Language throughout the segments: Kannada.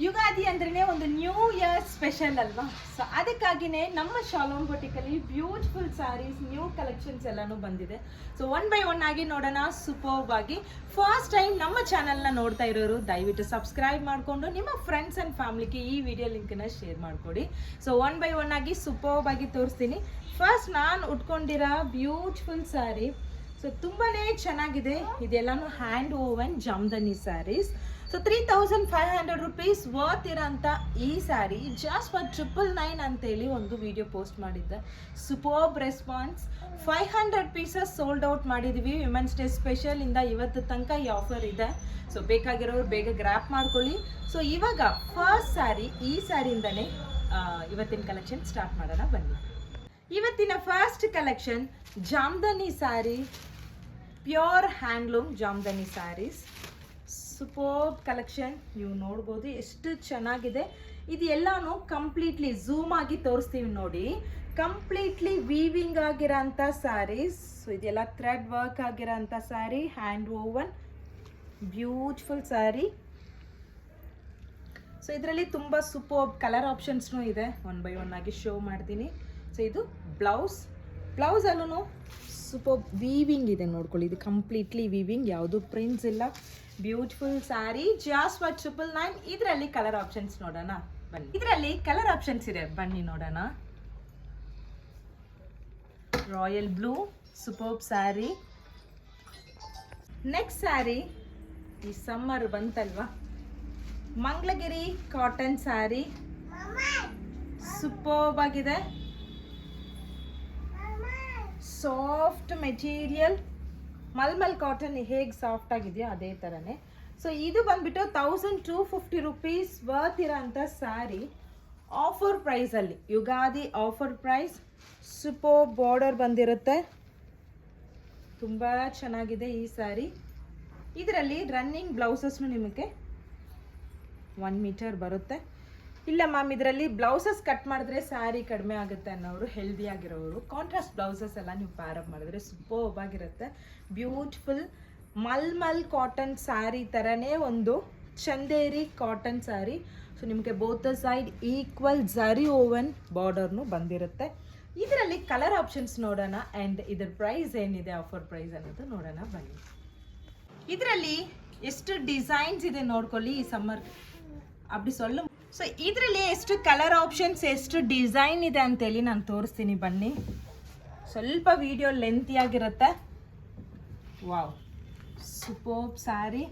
ಯುಗಾದಿ ಅಂದ್ರೆ ಒಂದು ನ್ಯೂ ಇಯರ್ ಸ್ಪೆಷಲ್ ಅಲ್ವಾ. ಸೊ ಅದಕ್ಕಾಗಿನೇ ನಮ್ಮ ಶಾಲೋಮ್ ಬೊಟಿಕಲ್ಲಿ ಬ್ಯೂಟಿಫುಲ್ ಸ್ಯಾರೀಸ್ ನ್ಯೂ ಕಲೆಕ್ಷನ್ಸ್ ಎಲ್ಲಾನು ಬಂದಿದೆ. ಸೊ ಒನ್ ಬೈ ಒನ್ ಆಗಿ ನೋಡೋಣ. ಸೂಪರ್ಬ್ ಆಗಿ ಫಸ್ಟ್ ಟೈಮ್ ನಮ್ಮ ಚಾನಲ್ನ ನೋಡ್ತಾ ಇರೋರು ದಯವಿಟ್ಟು ಸಬ್ಸ್ಕ್ರೈಬ್ ಮಾಡಿಕೊಂಡು ನಿಮ್ಮ ಫ್ರೆಂಡ್ಸ್ ಆ್ಯಂಡ್ ಫ್ಯಾಮಿಲಿಗೆ ಈ ವಿಡಿಯೋ ಲಿಂಕ್ನ ಶೇರ್ ಮಾಡಿಕೊಡಿ. ಸೊ ಒನ್ ಬೈ ಒನ್ ಆಗಿ ಸೂಪರ್ಬ್ ಆಗಿ ತೋರಿಸ್ತೀನಿ. ಫಸ್ಟ್ ನಾನು ಉಟ್ಕೊಂಡಿರೋ ಬ್ಯೂಟಿಫುಲ್ ಸ್ಯಾರಿ. ಸೊ ತುಂಬಾ ಚೆನ್ನಾಗಿದೆ. ಇದೆಲ್ಲಾನು hand woven Jamdani sarees. So 3500 rupees worth ಇರೋಂಥ ಈ ಸ್ಯಾರಿ ಜಸ್ಟ್ ಫಾರ್ 999 ಅಂತೇಳಿ ಒಂದು ವಿಡಿಯೋ ಪೋಸ್ಟ್ ಮಾಡಿದ್ದೆ. Superb response. 500 pieces sold out ಮಾಡಿದ್ದೀವಿ. ವಿಮೆನ್ಸ್ ಡೇ ಸ್ಪೆಷಲ್ ಇಂದ ಇವತ್ತು ತನಕ ಈ ಆಫರ್ ಇದೆ. ಸೊ ಬೇಕಾಗಿರೋರು ಬೇಗ ಗ್ರ್ಯಾಪ್ ಮಾಡ್ಕೊಳ್ಳಿ. ಸೊ ಇವಾಗ ಫಸ್ಟ್ ಸ್ಯಾರಿ, ಈ ಸ್ಯಾರಿಯಿಂದನೇ ಇವತ್ತಿನ ಕಲೆಕ್ಷನ್ ಸ್ಟಾರ್ಟ್ ಮಾಡೋಣ ಬನ್ನಿ. ಇವತ್ತಿನ first collection Jamdani saree, pure handloom Jamdani sarees. Superb collection. ನೀವು ನೋಡ್ಬೋದು ಎಷ್ಟು ಚೆನ್ನಾಗಿದೆ. ಇದು ಎಲ್ಲಾನು ಕಂಪ್ಲೀಟ್ಲಿ ಝೂಮ್ ಆಗಿ ತೋರಿಸ್ತೀವಿ ನೋಡಿ. ಕಂಪ್ಲೀಟ್ಲಿ ವೀವಿಂಗ್ ಆಗಿರೋಂಥ ಸ್ಯಾರೀಸ್. ಸೊ ಇದೆಲ್ಲ ಥ್ರೆಡ್ ವರ್ಕ್ ಆಗಿರೋಂಥ saree, hand woven beautiful saree. So ಇದರಲ್ಲಿ ತುಂಬ ಸೂಪರ್ಬ್ ಕಲರ್ ಆಪ್ಷನ್ಸ್ನೂ ಇದೆ. ಒನ್ ಬೈ ಒನ್ ಆಗಿ ಶೋ ಮಾಡ್ತೀನಿ. ಸೊ ಇದು ಬ್ಲೌಸಲ್ಲೂ ಸೂಪರ್ ವೀವಿಂಗ್ ಇದೆ ನೋಡ್ಕೊಳ್ಳಿ. ಇದು ಕಂಪ್ಲೀಟ್ಲಿ ವೀವಿಂಗ್, ಯಾವುದು ಪ್ರಿಂಟ್ಸ್ ಇಲ್ಲ. Beautiful saree just for 999. ಇದರಲ್ಲಿ ಕಲರ್ ಆಪ್ಷನ್ಸ್ ನೋಡೋಣ ಬನ್ನಿ. ಇದರಲ್ಲಿ ಕಲರ್ ಆಪ್ಷನ್ಸ್ ಇದೆ ಬನ್ನಿ ನೋಡೋಣ. Royal blue superb saree. Next saree, ಈ ಸಮ್ಮರ್ ಬಂತಲ್ವಾ, ಮಂಗಳಗಿರಿ ಕಾಟನ್ ಸ್ಯಾರಿ ಸೂಪರ್ಬ್ ಆಗಿದೆ. ಸಾಫ್ಟ್ ಮೆಟೀರಿಯಲ್, ಮಲ್ಮಲ್ ಕಾಟನ್ ಹೇಗೆ ಸಾಫ್ಟ್ ಆಗಿದೆಯೋ ಅದೇ ಥರನೇ. ಸೊ ಇದು ಬಂದ್ಬಿಟ್ಟು 1250 ರುಪೀಸ್ ವರ್ತ್ ಇರೋಂಥ ಸ್ಯಾರಿ. ಆಫರ್ ಪ್ರೈಸಲ್ಲಿ, Ugadi offer price. Super border ಬಂದಿರುತ್ತೆ. ತುಂಬ ಚೆನ್ನಾಗಿದೆ ಈ ಸ್ಯಾರಿ. ಇದರಲ್ಲಿ ರನ್ನಿಂಗ್ ಬ್ಲೌಸಸ್ನು ನಿಮಗೆ 1 ಮೀಟರ್ ಬರುತ್ತೆ. ಇಲ್ಲ ಮ್ಯಾಮ್ ಇದರಲ್ಲಿ ಬ್ಲೌಸಸ್ ಕಟ್ ಮಾಡಿದ್ರೆ ಸ್ಯಾರಿ ಕಡಿಮೆ ಆಗುತ್ತೆ ಅನ್ನೋರು, ಹೆಲ್ದಿ ಆಗಿರೋರು ಕಾಂಟ್ರಾಸ್ಟ್ ಬ್ಲೌಸಸ್ ಎಲ್ಲ ನೀವು ಪ್ಯಾರಪ್ ಮಾಡಿದ್ರೆ ಸೂಪರ್ಬ್ ಆಗಿರುತ್ತೆ. ಬ್ಯೂಟಿಫುಲ್ ಮಲ್ಮಲ್ ಕಾಟನ್ ಸ್ಯಾರಿ ಥರನೇ ಒಂದು ಚಂದೇರಿ ಕಾಟನ್ ಸ್ಯಾರಿ. ಸೊ ನಿಮಗೆ ಬೋತ್ ಸೈಡ್ ಈಕ್ವಲ್ ಝರಿ ಓವನ್ ಬಾರ್ಡರ್ನು ಬಂದಿರುತ್ತೆ. ಇದರಲ್ಲಿ ಕಲರ್ ಆಪ್ಷನ್ಸ್ ನೋಡೋಣ ಆ್ಯಂಡ್ ಇದ್ರ ಪ್ರೈಸ್ ಏನಿದೆ, ಆಫರ್ ಪ್ರೈಸ್ ಅನ್ನೋದು ನೋಡೋಣ ಬನ್ನಿ. ಇದರಲ್ಲಿ ಎಷ್ಟು ಡಿಸೈನ್ಸ್ ಇದೆ ನೋಡ್ಕೊಳ್ಳಿ ಈ ಸಮ್ಮರ್ ಅಪ್ಪಡಿ ಸೊಲ್ಲು. ಸೊ ಇದರಲ್ಲಿ ಎಷ್ಟು ಕಲರ್ ಆಪ್ಷನ್ಸ್, ಎಷ್ಟು ಡಿಸೈನ್ ಇದೆ ಅಂತೇಳಿ ನಾನು ತೋರಿಸ್ತೀನಿ ಬನ್ನಿ. ಸ್ವಲ್ಪ ವಿಡಿಯೋ ಲೆಂತಿಯಾಗಿರುತ್ತೆ. Wow, superb saree.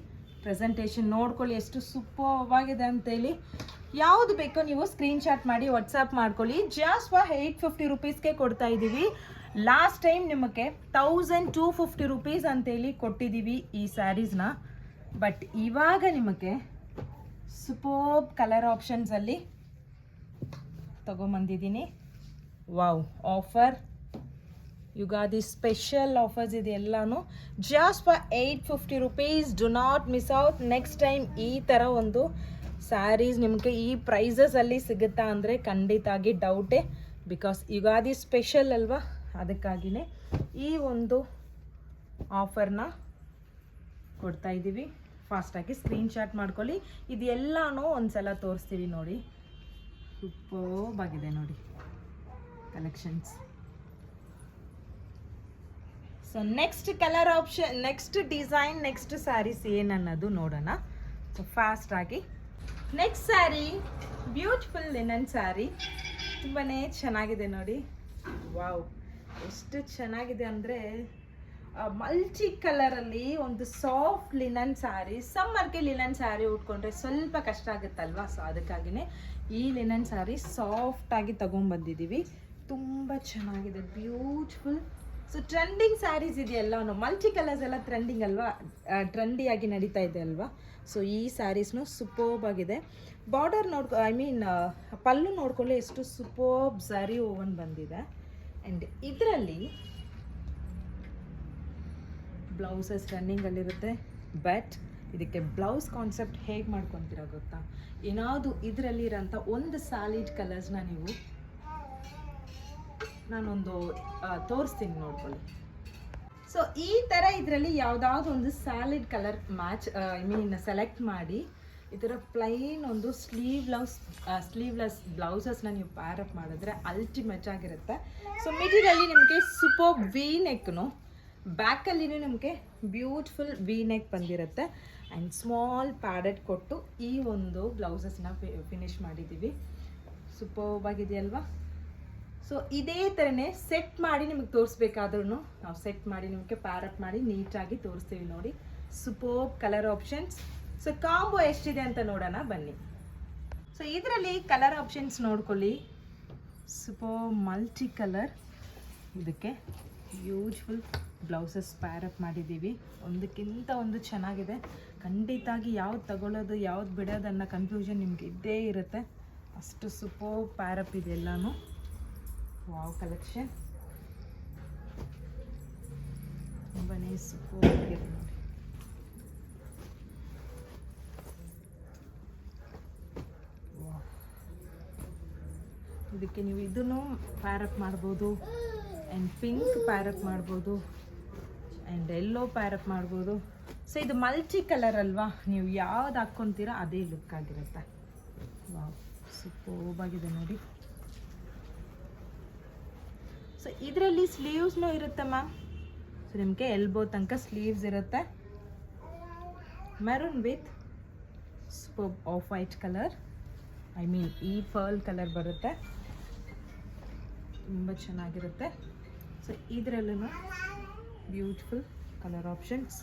ಪ್ರೆಸೆಂಟೇಷನ್ ನೋಡ್ಕೊಳ್ಳಿ ಎಷ್ಟು ಸೂಪರ್ಬ್ ಆಗಿದೆ ಅಂತೇಳಿ. ಯಾವುದು ಬೇಕೋ ನೀವು ಸ್ಕ್ರೀನ್ಶಾಟ್ ಮಾಡಿ ವಾಟ್ಸಪ್ ಮಾಡ್ಕೊಳ್ಳಿ. ಜಸ್ಟ್ ಫಾರ್ 850 ರುಪೀಸ್ಗೆ ಕೊಡ್ತಾ ಇದ್ದೀವಿ. ಲಾಸ್ಟ್ ಟೈಮ್ ನಿಮಗೆ 1250 ರುಪೀಸ್ ಅಂತೇಳಿ ಕೊಟ್ಟಿದ್ದೀವಿ ಈ ಸ್ಯಾರೀಸ್ನ. ಬಟ್ ಇವಾಗ ನಿಮಗೆ ಸೂಪರ್ಬ್ ಕಲರ್ ಆಪ್ಷನ್ಸಲ್ಲಿ ತಗೊಂಬಂದಿದ್ದೀನಿ. Wow, offer Ugadi special offers ಇದೆ ಎಲ್ಲಾನು. Just for 850 rupees. Do not miss out. Next time ಈ ಥರ ಒಂದು ಸ್ಯಾರೀಸ್ ನಿಮಗೆ ಈ ಪ್ರೈಸಸಲ್ಲಿ ಸಿಗುತ್ತಾ ಅಂದರೆ ಖಂಡಿತಾಗಿ ಡೌಟೇ. ಬಿಕಾಸ್ ಯುಗಾದಿ ಸ್ಪೆಷಲ್ ಅಲ್ವಾ, ಅದಕ್ಕಾಗಿಯೇ ಈ ಒಂದು ಆಫರ್ನ ಕೊಡ್ತಾ ಇದ್ದೀವಿ. ಫಾಸ್ಟಾಗಿ ಸ್ಕ್ರೀನ್ಶಾಟ್ ಮಾಡ್ಕೊಳ್ಳಿ. ಇದು ಎಲ್ಲನೂ ಒಂದು ಸಲ ತೋರಿಸ್ತೀವಿ ನೋಡಿ. ಸೂಪರ್ಬ್ ಆಗಿದೆ ನೋಡಿ collections. So next colour option, next design, next sarees ಏನನ್ನೋದು ನೋಡೋಣ. ಸೊ ಫಾಸ್ಟಾಗಿ next saree beautiful linen saree. ತುಂಬಾ ಚೆನ್ನಾಗಿದೆ ನೋಡಿ. ವಾವ್, ಎಷ್ಟು ಚೆನ್ನಾಗಿದೆ ಅಂದರೆ ಮಲ್ಟಿ ಕಲರಲ್ಲಿ ಒಂದು ಸಾಫ್ಟ್ ಲಿನನ್ ಸ್ಯಾರಿ. ಸಮ್ಮರ್ಗೆ ಲಿನನ್ ಸ್ಯಾರಿ ಉಟ್ಕೊಂಡ್ರೆ ಸ್ವಲ್ಪ ಕಷ್ಟ ಆಗುತ್ತಲ್ವಾ. ಸೊ ಅದಕ್ಕಾಗಿಯೇ ಈ ಲಿನನ್ ಸ್ಯಾರಿ ಸಾಫ್ಟಾಗಿ ತೊಗೊಂಬಂದಿದ್ದೀವಿ. ತುಂಬ ಚೆನ್ನಾಗಿದೆ, ಬ್ಯೂಟಿಫುಲ್. ಸೊ ಟ್ರೆಂಡಿಂಗ್ ಸ್ಯಾರೀಸ್ ಇದೆಯಲ್ಲ, ಮಲ್ಟಿ ಕಲರ್ಸ್ ಎಲ್ಲ ಟ್ರೆಂಡಿಂಗ್ ಅಲ್ವಾ, ಟ್ರೆಂಡಿಯಾಗಿ ನಡೀತಾ ಇದೆ ಅಲ್ವಾ. ಸೊ ಈ ಸ್ಯಾರೀಸ್ನು ಸೂಪರ್ಬ್ ಆಗಿದೆ. ಬಾರ್ಡರ್ ಪಲ್ಲು ನೋಡ್ಕೊಳ್ಳಿ ಎಷ್ಟು ಸೂಪರ್ಬ್ ಝರಿ ಓವನ್ ಬಂದಿದೆ. ಆ್ಯಂಡ್ ಇದರಲ್ಲಿ ಬ್ಲೌಸಸ್ ರನ್ನಿಂಗಲ್ಲಿರುತ್ತೆ. ಬಟ್ ಇದಕ್ಕೆ ಬ್ಲೌಸ್ ಕಾನ್ಸೆಪ್ಟ್ ಹೇಗೆ ಮಾಡ್ಕೊತೀರಾ ಗೊತ್ತಾ, ಏನಾವುದು ಇದರಲ್ಲಿರೋಂಥ ಒಂದು ಸ್ಯಾಲಿಡ್ ಕಲರ್ಸ್ನ ನೀವು ನಾನೊಂದು ತೋರಿಸ್ತೀನಿ ನೋಡ್ಕೊಳ್ಳಿ. ಸೊ ಈ ಥರ ಇದರಲ್ಲಿ ಯಾವುದಾದ್ರು ಒಂದು ಸ್ಯಾಲಿಡ್ ಕಲರ್ ಮ್ಯಾಚ್ ಸೆಲೆಕ್ಟ್ ಮಾಡಿ ಈ ಥರ ಪ್ಲೈನ್ ಒಂದು ಸ್ಲೀವ್ಲೆಸ್ ಬ್ಲೌಸಸ್ನ ನೀವು ಪ್ಯಾರಪ್ ಮಾಡಿದ್ರೆ ಅಲ್ಟಿಮೇಟ್ ಆಗಿರುತ್ತೆ. ಸೊ ಮಿಡಿಲಲ್ಲಿ ನಿಮಗೆ ಸೂಪರ್ ವಿ ನೆಕ್ನು, ಬ್ಯಾಕಲ್ಲಿ ನಿಮಗೆ ಬ್ಯೂಟಿಫುಲ್ ವಿ ನೆಕ್ ಬಂದಿರುತ್ತೆ ಆ್ಯಂಡ್ ಸ್ಮಾಲ್ ಪ್ಯಾಡೆಡ್ ಕೊಟ್ಟು ಈ ಒಂದು ಬ್ಲೌಸಸ್ನ ಫಿನಿಶ್ ಮಾಡಿದ್ದೀವಿ. ಸೂಪರ್ಬ್ ಆಗಿದೆಯಲ್ವಾ? ಸೊ ಇದೇ ಥರನೇ ಸೆಟ್ ಮಾಡಿ ನಿಮಗೆ ತೋರಿಸ್ಬೇಕಾದ್ರೂ ನಾವು ಸೆಟ್ ಮಾಡಿ ನಿಮಗೆ ಪ್ಯಾರಪ್ ಮಾಡಿ ನೀಟಾಗಿ ತೋರಿಸ್ತೀವಿ ನೋಡಿ. Superb colour options. So combo ಎಷ್ಟಿದೆ ಅಂತ ನೋಡೋಣ ಬನ್ನಿ. ಸೊ ಇದರಲ್ಲಿ ಕಲರ್ ಆಪ್ಷನ್ಸ್ ನೋಡ್ಕೊಳ್ಳಿ. ಸೂಪರ್ ಮಲ್ಟಿ ಕಲರ್, ಇದಕ್ಕೆ ಬ್ಯೂಟಿಫುಲ್ ಬ್ಲೌಸಸ್ ಪ್ಯಾರಪ್ ಮಾಡಿದ್ದೀವಿ. ಒಂದಕ್ಕಿಂತ ಒಂದು ಚೆನ್ನಾಗಿದೆ. ಖಂಡಿತಾಗಿ ಯಾವ್ದು ತಗೊಳ್ಳೋದು ಯಾವ್ದು ಬಿಡೋದನ್ನ ಕನ್ಫ್ಯೂಷನ್ ನಿಮ್ಗೆ ಇದ್ದೇ ಇರುತ್ತೆ. ಅಷ್ಟು ಸೂಪರ್ ಪ್ಯಾರಪ್ ಇದೆ ಎಲ್ಲನೂ. ವಾವ್ ಕಲೆಕ್ಷನ್ ತುಂಬಾ ಸೂಪರ್ ಆಗಿದೆ ನೋಡಿ. ಇದಕ್ಕೆ ನೀವು ಇದನ್ನು ಪ್ಯಾರಪ್ ಮಾಡ್ಬೋದು ಆ್ಯಂಡ್ ಪಿಂಕ್ ಪ್ಯಾರಪ್ ಮಾಡ್ಬೋದು ಆ್ಯಂಡ್ ಎಲ್ಲೋ ಪ್ಯಾರಪ್ ಮಾಡ್ಬೋದು. ಸೊ ಇದು ಮಲ್ಟಿ ಕಲರ್ ಅಲ್ವಾ, ನೀವು ಯಾವ್ದು ಹಾಕ್ಕೊತೀರಾ ಅದೇ ಲುಕ್ ಆಗಿರುತ್ತೆ. ವಾವ್ ಸೂಪರ್ಬ್ ಆಗಿದೆ ನೋಡಿ. ಸೊ ಇದರಲ್ಲಿ ಸ್ಲೀವ್ಸ್ನೂ ಇರುತ್ತೆ ಮ್ಯಾಮ್. ಸೊ ನಿಮಗೆ ಎಲ್ಬೋ ತನಕ ಸ್ಲೀವ್ಸ್ ಇರುತ್ತೆ. Maroon with superb of white colour, I mean ಈ ಪರ್ಲ್ ಕಲರ್ ಬರುತ್ತೆ. ತುಂಬ ಚೆನ್ನಾಗಿರುತ್ತೆ. ಸೊ ಇದರಲ್ಲೂ ಬ್ಯೂಟಿಫುಲ್ ಕಲರ್ ಆಪ್ಷನ್ಸ್.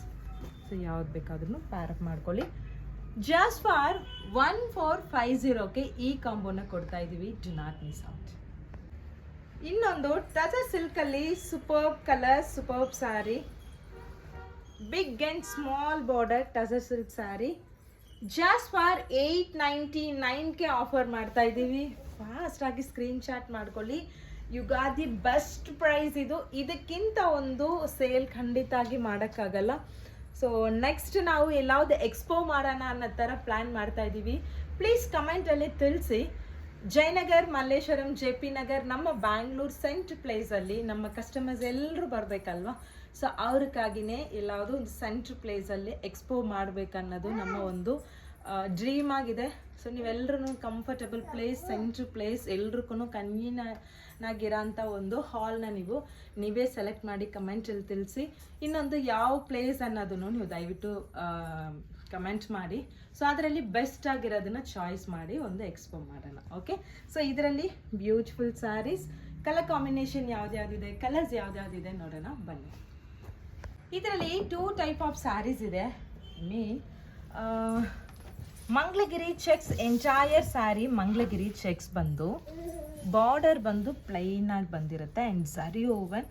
ಸೊ ಯಾವ್ದು ಬೇಕಾದ್ರೂ ಪ್ಯಾರಪ್ ಮಾಡ್ಕೊಳ್ಳಿ. ಜಸ್ಟ್ ಫಾರ್ 1450ಗೆ ಈ ಕಾಂಬೋನ ಕೊಡ್ತಾ ಇದ್ದೀವಿ. Do not miss out. ಇನ್ನೊಂದು ಟಸರ್ ಸಿಲ್ಕಲ್ಲಿ superb colour, superb saree, big and small border tussar silk saree. Just for 899ಗೆ ಆಫರ್ ಮಾಡ್ತಾ ಇದ್ದೀವಿ. ಫಾಸ್ಟಾಗಿ ಸ್ಕ್ರೀನ್ ಶಾಟ್ ಮಾಡ್ಕೊಳ್ಳಿ. ಯುಗಾದಿ ಬೆಸ್ಟ್ ಪ್ರೈಸ್ ಇದು. ಇದಕ್ಕಿಂತ ಒಂದು ಸೇಲ್ ಖಂಡಿತಾಗಿ ಮಾಡೋಕ್ಕಾಗಲ್ಲ. ಸೊ ನೆಕ್ಸ್ಟ್ ನಾವು ಎಲ್ಲಾವುದು ಎಕ್ಸ್ಪೋ ಮಾಡೋಣ ಅನ್ನೋ ಥರ ಪ್ಲ್ಯಾನ್ ಮಾಡ್ತಾ ಇದ್ದೀವಿ. ಪ್ಲೀಸ್ ಕಮೆಂಟಲ್ಲಿ ತಿಳಿಸಿ. ಜಯನಗರ್, ಮಲ್ಲೇಶ್ವರಂ, JP ನಗರ್, ನಮ್ಮ ಬ್ಯಾಂಗ್ಳೂರ್ ಸೆಂಟ್ ಪ್ಲೇಸಲ್ಲಿ ನಮ್ಮ ಕಸ್ಟಮರ್ಸ್ ಎಲ್ಲರೂ ಬರಬೇಕಲ್ವ. ಸೊ ಅವ್ರಿಗಾಗಿನೇ ಎಲ್ಲಾವುದು ಒಂದು ಸೆಂಟ್ರ್ ಪ್ಲೇಸಲ್ಲಿ ಎಕ್ಸ್ಪೋ ಮಾಡಬೇಕನ್ನೋದು ನಮ್ಮ ಒಂದು ಡ್ರೀಮ್ ಆಗಿದೆ. ಸೊ ನೀವೆಲ್ಲರೂ ಕಂಫರ್ಟಬಲ್ ಪ್ಲೇಸ್, ಸೆಂಟ್ರ್ ಪ್ಲೇಸ್, ಎಲ್ರಿಗೂ ಕನ್ವೀನಾಗಿರೋಂಥ ಒಂದು ಹಾಲ್ನ ನೀವೇ ಸೆಲೆಕ್ಟ್ ಮಾಡಿ ಕಮೆಂಟಲ್ಲಿ ತಿಳಿಸಿ. ಇನ್ನೊಂದು ಯಾವ ಪ್ಲೇಸ್ ಅನ್ನೋದನ್ನು ನೀವು ದಯವಿಟ್ಟು ಕಮೆಂಟ್ ಮಾಡಿ. ಸೊ ಅದರಲ್ಲಿ ಬೆಸ್ಟ್ ಆಗಿರೋದನ್ನ ಚಾಯ್ಸ್ ಮಾಡಿ ಒಂದು ಎಕ್ಸ್ಪೋ ಮಾಡೋಣ. ಓಕೆ, ಸೊ ಇದರಲ್ಲಿ ಬ್ಯೂಟಿಫುಲ್ ಸ್ಯಾರೀಸ್, ಕಲರ್ ಕಾಂಬಿನೇಷನ್ ಯಾವ್ದ್ಯಾವ್ದಿದೆ, ಕಲರ್ಸ್ ಯಾವ್ದ್ಯಾವ್ದಿದೆ ನೋಡೋಣ ಬನ್ನಿ. ಇದರಲ್ಲಿ 2 ಟೈಪ್ ಆಫ್ ಸ್ಯಾರೀಸ್ ಇದೆ. Mangalagiri checks entire saree Mangalagiri checks ಬಂದು ಬಾರ್ಡರ್ ಬಂದು ಪ್ಲೈನ್ ಆಗಿ ಬಂದಿರುತ್ತೆ ಆ್ಯಂಡ್ ಝರಿ ಓವನ್.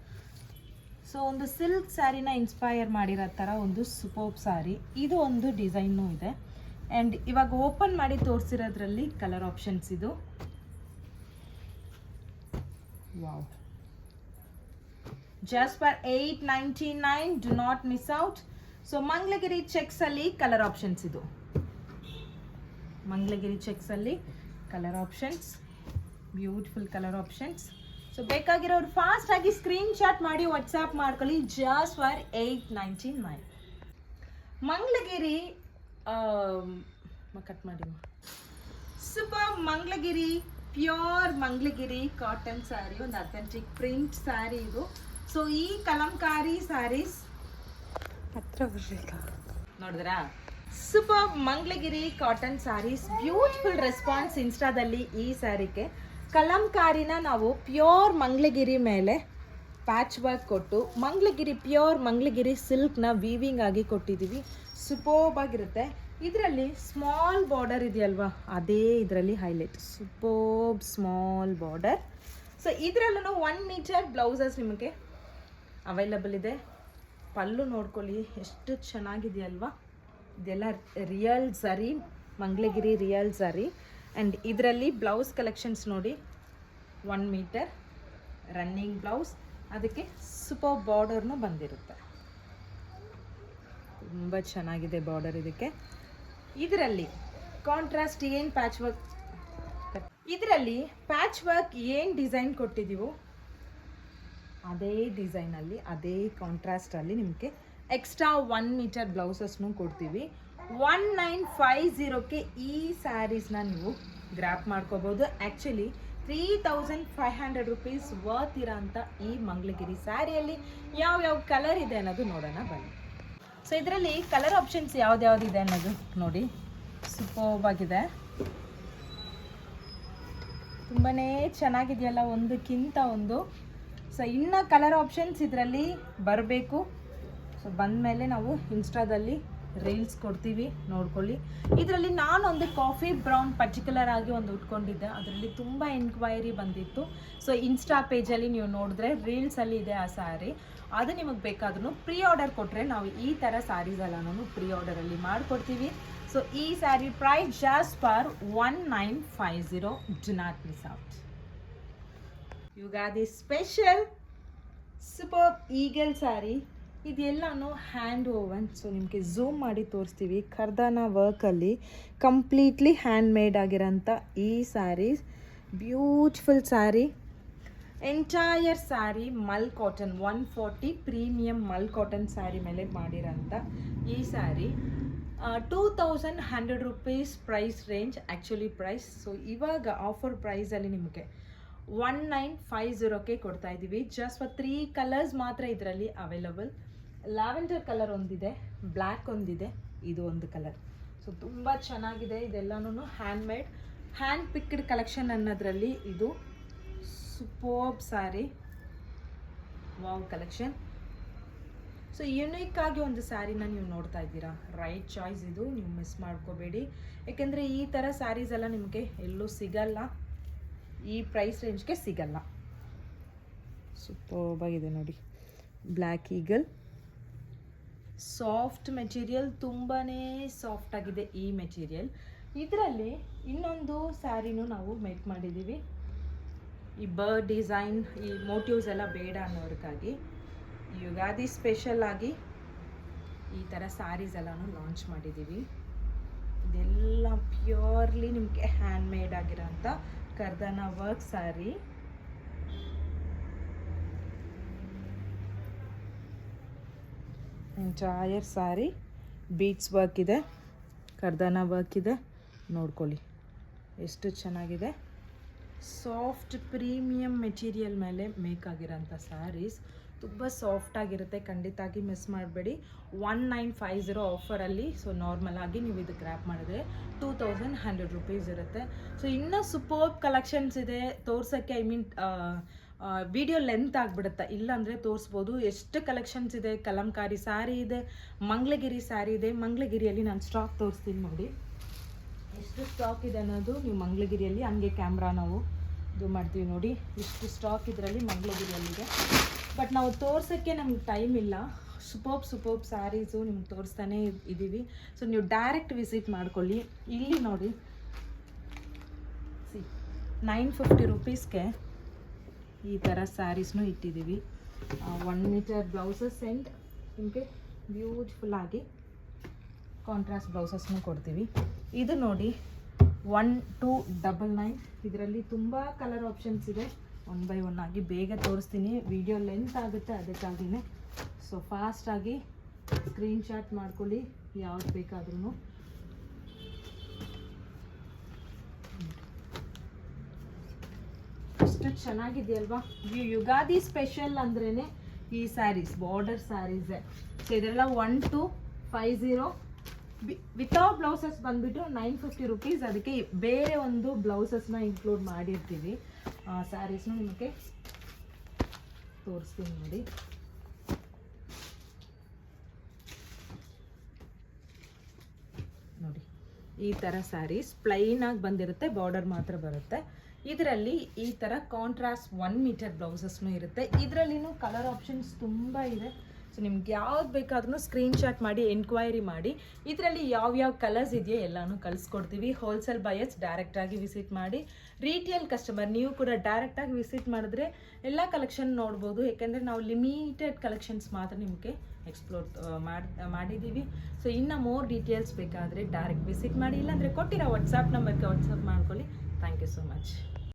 ಸೊ ಒಂದು ಸಿಲ್ಕ್ ಸ್ಯಾರಿನ ಇನ್ಸ್ಪೈರ್ ಮಾಡಿರೋ ಥರ ಒಂದು ಸೂಪರ್ಬ್ ಸ್ಯಾರಿ. ಇದು ಒಂದು ಡಿಸೈನು ಇದೆ ಆ್ಯಂಡ್ ಇವಾಗ ಓಪನ್ ಮಾಡಿ ತೋರಿಸಿರೋದ್ರಲ್ಲಿ ಕಲರ್ ಆಪ್ಷನ್ಸ್ ಇದು. Wow, just for 899, do not miss out. So Mangalagiri ಚೆಕ್ಸಲ್ಲಿ ಕಲರ್ ಆಪ್ಷನ್ಸ್ ಇದು. ಮಂಗಳಗಿರಿ ಚೆಕ್ಸಲ್ಲಿ colour options, beautiful colour options. So ಬೇಕಾಗಿರೋರು ಫಾಸ್ಟಾಗಿ ಸ್ಕ್ರೀನ್ ಶಾಟ್ ಮಾಡಿ ವಾಟ್ಸಾಪ್ ಮಾಡ್ಕೊಳ್ಳಿ. Just for 899. ಮಂಗಳಗಿರಿ ಕಟ್ ಮಾಡಿ. Super Mangalagiri, pure Mangalagiri cotton sari, ಒಂದು ಅಥೆಂಟಿಕ್ ಪ್ರಿಂಟ್ ಸ್ಯಾರಿ ಇದು. ಸೊ ಈ ಕಲಂಕಾರಿ ಸ್ಯಾರೀಸ್ ಹತ್ರ ಬರಲಿಲ್ಲ ನೋಡಿದ್ರಾ? Super Mangalagiri cotton saris, beautiful response ಇನ್ಸ್ಟಾದಲ್ಲಿ ಈ ಸ್ಯಾರಿಗೆ. ಕಲಂಕಾರಿನ ನಾವು ಪ್ಯೂರ್ ಮಂಗಳಗಿರಿ ಮೇಲೆ ಪ್ಯಾಚ್ ವರ್ಕ್ ಕೊಟ್ಟು ಪ್ಯೂರ್ ಮಂಗಳಗಿರಿ ಸಿಲ್ಕ್ನ ವೀವಿಂಗ್ ಆಗಿ ಕೊಟ್ಟಿದ್ದೀವಿ. ಸೂಪರ್ಬ್ ಆಗಿರುತ್ತೆ. ಇದರಲ್ಲಿ ಸ್ಮಾಲ್ ಬಾರ್ಡರ್ ಇದೆಯಲ್ವಾ, ಅದೇ ಇದರಲ್ಲಿ highlight. Superb small border. So ಇದರಲ್ಲೂ 1 ಮೀಟರ್ ಬ್ಲೌಸಸ್ ನಿಮಗೆ ಅವೈಲಬಲ್ ಇದೆ. ಪಲ್ಲು ನೋಡ್ಕೊಳ್ಳಿ ಎಷ್ಟು ಚೆನ್ನಾಗಿದೆಯಲ್ವಾ. ಇದೆಲ್ಲ real zari, Mangalagiri real zari. And ಇದರಲ್ಲಿ ಬ್ಲೌಸ್ ಕಲೆಕ್ಷನ್ಸ್ ನೋಡಿ. 1 ಮೀಟರ್ ರನ್ನಿಂಗ್ ಬ್ಲೌಸ್, ಅದಕ್ಕೆ ಸೂಪರ್ ಬಾರ್ಡರ್ನು ಬಂದಿರುತ್ತೆ. ತುಂಬ ಚೆನ್ನಾಗಿದೆ ಬಾರ್ಡರ್ ಇದಕ್ಕೆ. ಇದರಲ್ಲಿ ಕಾಂಟ್ರಾಸ್ಟ್ ಏನು ಪ್ಯಾಚ್ ವರ್ಕ್, ಇದರಲ್ಲಿ ಪ್ಯಾಚ್ ವರ್ಕ್ ಏನು ಡಿಸೈನ್ ಕೊಟ್ಟಿದ್ದೀವೋ ಅದೇ ಡಿಸೈನಲ್ಲಿ, ಅದೇ ಕಾಂಟ್ರಾಸ್ಟಲ್ಲಿ ನಿಮಗೆ ಎಕ್ಸ್ಟ್ರಾ 1 ಮೀಟರ್ ಬ್ಲೌಸಸ್ನು ಕೊಡ್ತೀವಿ. 1950ಕ್ಕೆ ಈ ಸ್ಯಾರೀಸ್ನ ನೀವು ಗ್ರ್ಯಾಪ್ ಮಾಡ್ಕೋಬೋದು. ಆ್ಯಕ್ಚುಲಿ 3500 ರುಪೀಸ್ ವರ್ತ್ ಇರೋಂಥ ಈ ಮಂಗಳಗಿರಿ ಸ್ಯಾರಿಯಲ್ಲಿ ಯಾವ್ಯಾವ ಕಲರ್ ಇದೆ ಅನ್ನೋದು ನೋಡೋಣ ಬನ್ನಿ. ಸೊ ಇದರಲ್ಲಿ ಕಲರ್ ಆಪ್ಷನ್ಸ್ ಯಾವ್ದ್ಯಾವ್ದಿದೆ ಅನ್ನೋದು ನೋಡಿ, ಸೂಪರ್ಬ್ ಆಗಿದೆ, ತುಂಬಾ ಚೆನ್ನಾಗಿದೆಯಲ್ಲ ಒಂದಕ್ಕಿಂತ ಒಂದು. ಸೊ ಇನ್ನು ಕಲರ್ ಆಪ್ಷನ್ಸ್ ಇದರಲ್ಲಿ ಬರಬೇಕು. ಸೊ ಬಂದಮೇಲೆ ನಾವು ಇನ್ಸ್ಟಾದಲ್ಲಿ ರೀಲ್ಸ್ ಕೊಡ್ತೀವಿ, ನೋಡ್ಕೊಳ್ಳಿ. ಇದರಲ್ಲಿ ನಾನೊಂದು ಕಾಫಿ ಬ್ರೌನ್ ಪರ್ಟಿಕ್ಯುಲರ್ ಆಗಿ ಒಂದು ಉಟ್ಕೊಂಡಿದ್ದೆ, ಅದರಲ್ಲಿ ತುಂಬ ಎನ್ಕ್ವೈರಿ ಬಂದಿತ್ತು. ಸೊ ಇನ್ಸ್ಟಾ ಪೇಜಲ್ಲಿ ನೀವು ನೋಡಿದ್ರೆ ರೀಲ್ಸಲ್ಲಿ ಇದೆ ಆ ಸ್ಯಾರಿ. ಅದು ನಿಮಗೆ ಬೇಕಾದ್ರೂ ಪ್ರೀ ಆರ್ಡರ್ ಕೊಟ್ಟರೆ ನಾವು ಈ ಥರ ಸ್ಯಾರೀಸ್ ಎಲ್ಲನೂ ಪ್ರೀ ಆರ್ಡರಲ್ಲಿ ಮಾಡಿಕೊಡ್ತೀವಿ. ಸೊ ಈ sari price just for 1950. Do not miss out. Ugadi special super ಈಗಲ್ ಸ್ಯಾರಿ. ಇದೆಲ್ಲನೂ ಹ್ಯಾಂಡ್ ಓವನ್. ಸೊ ನಿಮಗೆ ಝೂಮ್ ಮಾಡಿ ತೋರಿಸ್ತೀವಿ. ಕರ್ದಾನ ವರ್ಕಲ್ಲಿ ಕಂಪ್ಲೀಟ್ಲಿ ಹ್ಯಾಂಡ್ ಮೇಡ್ ಆಗಿರೋಂಥ ಈ saris, beautiful sari. Entire sari mul cotton 140 premium mul cotton sari ಮೇಲೆ ಮಾಡಿರೋಂಥ ಈ sari 2100 rupees price range, actually price. So ಇವಾಗ ಆಫರ್ ಪ್ರೈಸಲ್ಲಿ ನಿಮಗೆ 1950ಕ್ಕೆ ಕೊಡ್ತಾ ಇದ್ದೀವಿ. ಜಸ್ಟ್ ಫಾರ್ 3 ಕಲರ್ಸ್ ಮಾತ್ರ ಇದರಲ್ಲಿ ಅವೈಲಬಲ್. ಲ್ಯಾವೆಂಡರ್ ಕಲರ್ ಒಂದಿದೆ, ಬ್ಲ್ಯಾಕ್ ಒಂದಿದೆ, ಇದು ಒಂದು ಕಲರ್. ಸೊ ತುಂಬ ಚೆನ್ನಾಗಿದೆ. ಇದೆಲ್ಲನೂ hand made, hand picked collection ಅನ್ನೋದ್ರಲ್ಲಿ ಇದು superb sari. Wow collection. So unique ಆಗಿ ಒಂದು ಸ್ಯಾರಿನ ನೀವು ನೋಡ್ತಾ ಇದ್ದೀರಾ. ರೈಟ್ ಚಾಯ್ಸ್ ಇದು, ನೀವು ಮಿಸ್ ಮಾಡ್ಕೋಬೇಡಿ. ಯಾಕೆಂದರೆ ಈ ಥರ ಸ್ಯಾರೀಸ್ ಎಲ್ಲ ನಿಮಗೆ ಎಲ್ಲೂ ಸಿಗಲ್ಲ, ಈ ಪ್ರೈಸ್ ರೇಂಜ್ಗೆ ಸಿಗಲ್ಲ. ಸೂಪರ್ಬ್ ಆಗಿದೆ ನೋಡಿ, ಬ್ಲ್ಯಾಕ್ ಈಗಲ್. ಸಾಫ್ಟ್ ಮೆಟೀರಿಯಲ್, ತುಂಬಾ ಸಾಫ್ಟ್ ಆಗಿದೆ ಈ ಮೆಟೀರಿಯಲ್. ಇದರಲ್ಲಿ ಇನ್ನೊಂದು ಸ್ಯಾರಿನೂ ನಾವು ಮೇಕ್ ಮಾಡಿದ್ದೀವಿ. ಈ ಬರ್ಡ್ ಡಿಸೈನ್, ಈ ಮೋಟಿವ್ಸ್ ಎಲ್ಲ ಬೇಡ ಅನ್ನೋದಕ್ಕಾಗಿ ಯುಗಾದಿ ಸ್ಪೆಷಲ್ ಆಗಿ ಈ ಥರ ಸ್ಯಾರೀಸ್ ಎಲ್ಲನೂ ಲಾಂಚ್ ಮಾಡಿದ್ದೀವಿ. ಇದೆಲ್ಲ ಪ್ಯೂರ್ಲಿ ನಿಮಗೆ ಹ್ಯಾಂಡ್ ಮೇಡ್ ಆಗಿರೋಂಥ ಕರ್ದಾನ work sari. Entire sari beads work ಇದೆ, ಕರ್ದಾನ ವರ್ಕ್ ಇದೆ, ನೋಡ್ಕೊಳ್ಳಿ ಎಷ್ಟು ಚೆನ್ನಾಗಿದೆ. ಸಾಫ್ಟ್ ಪ್ರೀಮಿಯಂ ಮೆಟೀರಿಯಲ್ ಮೇಲೆ ಮೇಕ್ ಆಗಿರೋಂಥ ಸ್ಯಾರೀಸ್, ತುಂಬ ಸಾಫ್ಟಾಗಿರುತ್ತೆ, ಖಂಡಿತಾಗಿ ಮಿಸ್ ಮಾಡಬೇಡಿ. 1950 ಆಫರಲ್ಲಿ. ಸೊ ನಾರ್ಮಲ್ ಆಗಿ ನೀವು ಇದು ಗ್ರ್ಯಾಪ್ ಮಾಡಿದ್ರೆ 2100 ರುಪೀಸ್ ಇರುತ್ತೆ. ಸೊ ಇನ್ನೂ ಸೂಪರ್ಬ್ ಕಲೆಕ್ಷನ್ಸ್ ಇದೆ ತೋರ್ಸೋಕ್ಕೆ. ಐ ಮೀನ್ ವಿಡಿಯೋ ಲೆಂತ್ ಆಗಿಬಿಡುತ್ತೆ, ಇಲ್ಲಾಂದರೆ ತೋರಿಸ್ಬೋದು. ಎಷ್ಟು ಕಲೆಕ್ಷನ್ಸ್ ಇದೆ. ಕಲಂಕಾರಿ ಸ್ಯಾರಿ ಇದೆ, ಮಂಗಳಗಿರಿ ಸ್ಯಾರಿ ಇದೆ. ಮಂಗಳಗಿರಿಯಲ್ಲಿ ನಾನು ಸ್ಟಾಕ್ ತೋರಿಸ್ತೀನಿ ನೋಡಿ, ಎಷ್ಟು ಸ್ಟಾಕ್ ಇದೆ ಅನ್ನೋದು ನೀವು ಮಂಗಳಗಿರಿಯಲ್ಲಿ. ಹಂಗೆ ಕ್ಯಾಮ್ರಾ ನಾವು ಇದು ಮಾಡ್ತೀವಿ ನೋಡಿ, ಇಷ್ಟು ಸ್ಟಾಕ್ ಇದರಲ್ಲಿ ಮಂಗಳಗಿರಿಯಲ್ಲಿದೆ. ಬಟ್ ನಾವು ತೋರ್ಸೋಕ್ಕೆ ನಮ್ಗೆ ಟೈಮ್ ಇಲ್ಲ. ಸೂಪರ್ಬ್ ಸ್ಯಾರೀಸು ನಿಮ್ಗೆ ತೋರಿಸ್ತಾನೆ ಇದ್ದೀವಿ. ಸೊ ನೀವು ಡೈರೆಕ್ಟ್ ವಿಸಿಟ್ ಮಾಡ್ಕೊಳ್ಳಿ. ಇಲ್ಲಿ ನೋಡಿ, 950 ರುಪೀಸ್ಗೆ ಈ ಥರ ಸ್ಯಾರೀಸ್ನೂ ಇಟ್ಟಿದ್ದೀವಿ. 1 ಮೀಟರ್ ಬ್ಲೌಸಸ್ ಆ್ಯಂಡ್ ನಿಮಗೆ ಬ್ಯೂಟಿಫುಲ್ಲಾಗಿ ಕಾಂಟ್ರಾಸ್ಟ್ ಬ್ಲೌಸಸ್ನೂ ಕೊಡ್ತೀವಿ. ಇದು ನೋಡಿ 1299. ಇದರಲ್ಲಿ ತುಂಬ ಕಲರ್ ಆಪ್ಷನ್ಸ್ ಇದೆ. 1 ಬೈ 1 ಆಗಿ ಬೇಗ ತೋರಿಸ್ತೀನಿ, ವಿಡಿಯೋ ಲೆಂತ್ ಆಗುತ್ತೆ, ಅದಕ್ಕಾಗಿಯೇ. ಸೊ ಫಾಸ್ಟಾಗಿ ಸ್ಕ್ರೀನ್ಶಾಟ್ ಮಾಡ್ಕೊಳ್ಳಿ ಯಾವ್ದು ಬೇಕಾದ್ರೂ. ಎಷ್ಟು ಚೆನ್ನಾಗಿದೆಯಲ್ವಾ. ಯುಗಾದಿ ಸ್ಪೆಷಲ್ ಅಂದ್ರೇ ಈ ಸ್ಯಾರೀಸ್, ಬಾರ್ಡರ್ ಸ್ಯಾರೀಸೇ. ಸೊ ಇದೆಲ್ಲ 1250. ವಿತೌಟ್ ಬ್ಲೌಸಸ್ ಬಂದುಬಿಟ್ಟು 950 ರುಪೀಸ್. ಅದಕ್ಕೆ ಬೇರೆ ಒಂದು ಬ್ಲೌಸಸ್ನ ಇನ್ಕ್ಲೂಡ್ ಮಾಡಿರ್ತೀವಿ. ಸ್ಯಾರೀಸ್ನು ನಿಮಗೆ ತೋರಿಸ್ತೀನಿ ನೋಡಿ. ನೋಡಿ ಈ ಥರ ಸ್ಯಾರೀಸ್ ಪ್ಲೈನ್ ಆಗಿ ಬಂದಿರುತ್ತೆ, ಬಾರ್ಡರ್ ಮಾತ್ರ ಬರುತ್ತೆ. ಇದರಲ್ಲಿ ಈ ಥರ ಕಾಂಟ್ರಾಸ್ಟ್ 1 ಮೀಟರ್ ಬ್ಲೌಸಸ್ನೂ ಇರುತ್ತೆ. ಇದರಲ್ಲಿನೂ ಕಲರ್ ಆಪ್ಷನ್ಸ್ ತುಂಬ ಇದೆ. ಸೊ ನಿಮ್ಗೆ ಯಾವ್ದು ಬೇಕಾದ್ರೂ ಸ್ಕ್ರೀನ್ಶಾಟ್ ಮಾಡಿ ಎನ್ಕ್ವೈರಿ ಮಾಡಿ. ಇದರಲ್ಲಿ ಯಾವ್ಯಾವ ಕಲರ್ಸ್ ಇದೆಯೋ ಎಲ್ಲನೂ ಕಳಿಸ್ಕೊಡ್ತೀವಿ. ಹೋಲ್ಸೇಲ್ ಬಯರ್ಸ್ ಡೈರೆಕ್ಟಾಗಿ ವಿಸಿಟ್ ಮಾಡಿ. ರೀಟೇಲ್ ಕಸ್ಟಮರ್ ನೀವು ಕೂಡ ಡೈರೆಕ್ಟಾಗಿ ವಿಸಿಟ್ ಮಾಡಿದ್ರೆ ಎಲ್ಲ ಕಲೆಕ್ಷನ್ ನೋಡ್ಬೋದು. ಯಾಕೆಂದರೆ ನಾವು ಲಿಮಿಟೆಡ್ ಕಲೆಕ್ಷನ್ಸ್ ಮಾತ್ರ ನಿಮಗೆ ಎಕ್ಸ್ಪ್ಲೋರ್ ಮಾಡಿದ್ದೀವಿ. ಸೊ ಇನ್ನು ಮೋರ್ ಡೀಟೇಲ್ಸ್ ಬೇಕಾದರೆ ಡೈರೆಕ್ಟ್ ವಿಸಿಟ್ ಮಾಡಿ, ಇಲ್ಲಾಂದರೆ ಕೊಟ್ಟಿರೋ ವಾಟ್ಸಪ್ ನಂಬರ್ಗೆ ವಾಟ್ಸಪ್ ಮಾಡ್ಕೊಳ್ಳಿ. Thank you so much.